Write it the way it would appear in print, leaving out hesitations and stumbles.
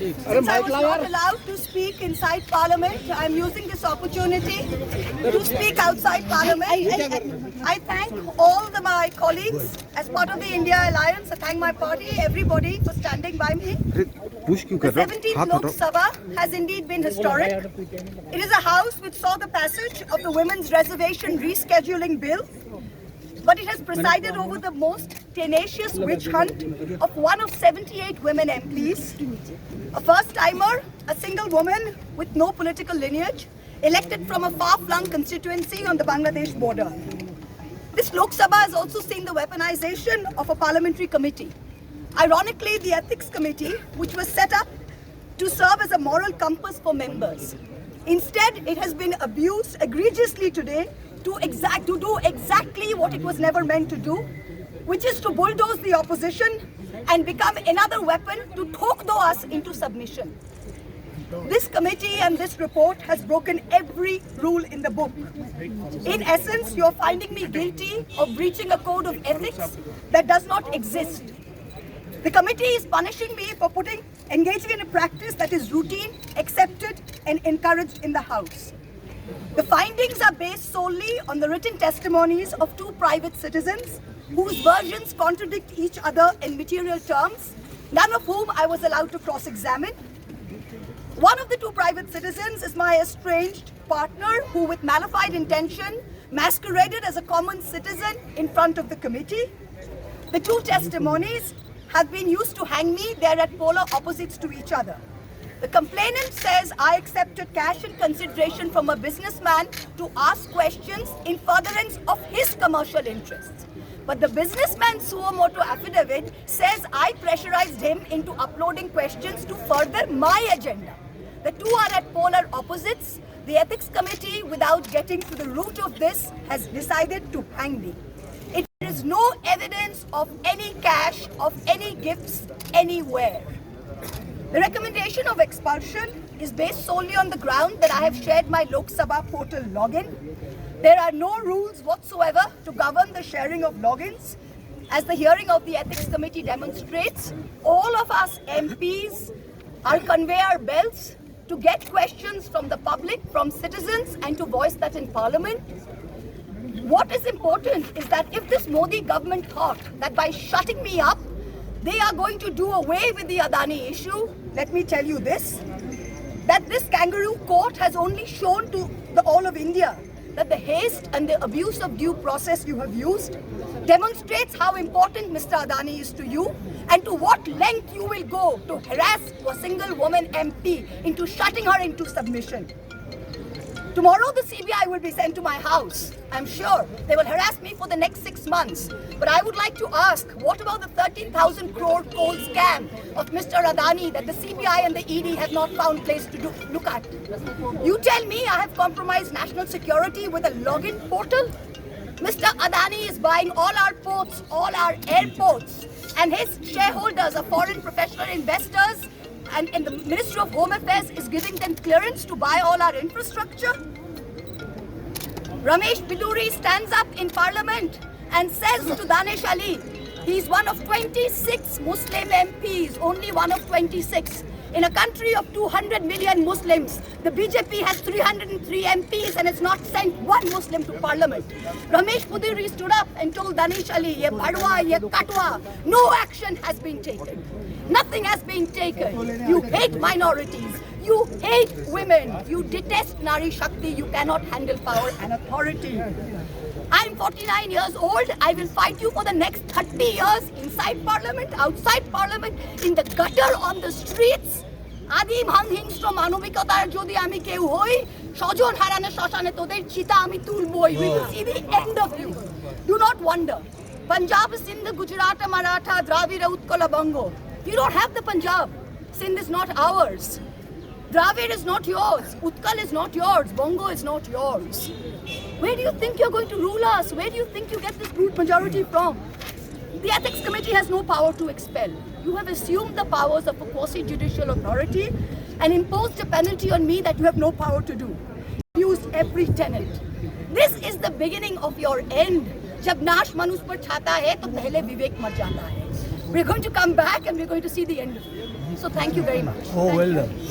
Since I was not allowed to speak inside Parliament, I am using this opportunity to speak outside Parliament. I thank all my colleagues as part of the India Alliance. I thank my party, everybody for standing by me. The 17th Lok Sabha has indeed been historic. It is a house which saw the passage of the Women's Reservation Rescheduling Bill, but it has presided over the most tenacious witch hunt of one of 78 women MPs, a first-timer, a single woman with no political lineage, elected from a far-flung constituency on the Bangladesh border. This Lok Sabha has also seen the weaponization of a parliamentary committee. Ironically, the Ethics Committee, which was set up to serve as a moral compass for members. Instead, it has been abused egregiously today to do exactly what it was never meant to do, which is to bulldoze the opposition and become another weapon to thokdo us into submission. This committee and this report has broken every rule in the book. In essence, you're finding me guilty of breaching a code of ethics that does not exist. The committee is punishing me for engaging in a practice that is routine, accepted, and encouraged in the House. The findings are based solely on the written testimonies of two private citizens whose versions contradict each other in material terms, none of whom I was allowed to cross-examine. One of the two private citizens is my estranged partner who, with malified intention, masqueraded as a common citizen in front of the committee. The two testimonies have been used to hang me. They're at polar opposites to each other. The complainant says I accepted cash in consideration from a businessman to ask questions in furtherance of his commercial interests. But the businessman's suo motu affidavit says I pressurized him into uploading questions to further my agenda. The two are at polar opposites. The Ethics Committee, without getting to the root of this, has decided to hang me. It is no evidence of any cash, of any gifts, anywhere. The recommendation of expulsion is based solely on the ground that I have shared my Lok Sabha portal login. There are no rules whatsoever to govern the sharing of logins. As the hearing of the Ethics Committee demonstrates, all of us MPs are conveyor belts to get questions from the public, from citizens, and to voice that in Parliament. What is important is that if this Modi government thought that by shutting me up, they are going to do away with the Adani issue, let me tell you this, that this kangaroo court has only shown to all of India that the haste and the abuse of due process you have used demonstrates how important Mr. Adani is to you and to what length you will go to harass a single woman MP into shutting her into submission. Tomorrow the CBI will be sent to my house. I'm sure they will harass me for the next 6 months. But I would like to ask, what about the 13,000 crore coal scam of Mr. Adani that the CBI and the ED have not found place to look at? You tell me I have compromised national security with a login portal? Mr. Adani is buying all our ports, all our airports, and his shareholders are foreign professional investors, and the Ministry of Home Affairs is giving them clearance to buy all our infrastructure. Ramesh Biduri stands up in Parliament and says to Danish Ali, he's one of 26 Muslim MPs, only one of 26. In a country of 200 million Muslims, the BJP has 303 MPs and has not sent one Muslim to Parliament. Ramesh Biduri stood up and told Danish Ali, ye badwa, ye katwa, no action has been taken. Nothing has been taken. You hate minorities. You hate women. You detest Nari Shakti. You cannot handle power and authority. I'm 49 years old. I will fight you for the next 30 years inside Parliament, outside Parliament, in the gutter, on the streets. Adim hanghingstra manobikotar jodi ami keu hoi, shojon harane shoshane toder chita ami tulboi. We will see the end of you. Do not wonder. Punjab, Sindh, Gujarat, Maratha, Dravida, Utkala, Bango. You don't have the Punjab. Sindh is not ours. Dravid is not yours. Utkal is not yours. Bongo is not yours. Where do you think you're going to rule us? Where do you think you get this brute majority from? The Ethics Committee has no power to expel. You have assumed the powers of a quasi-judicial authority and imposed a penalty on me that you have no power to do. Used every tenet. This is the beginning of your end. जब नाश मनुष्य पर छाता है तो पहले विवेक मर जाता है. we're going to come back and we're going to see the end of it. So thank you very much. Oh, well done.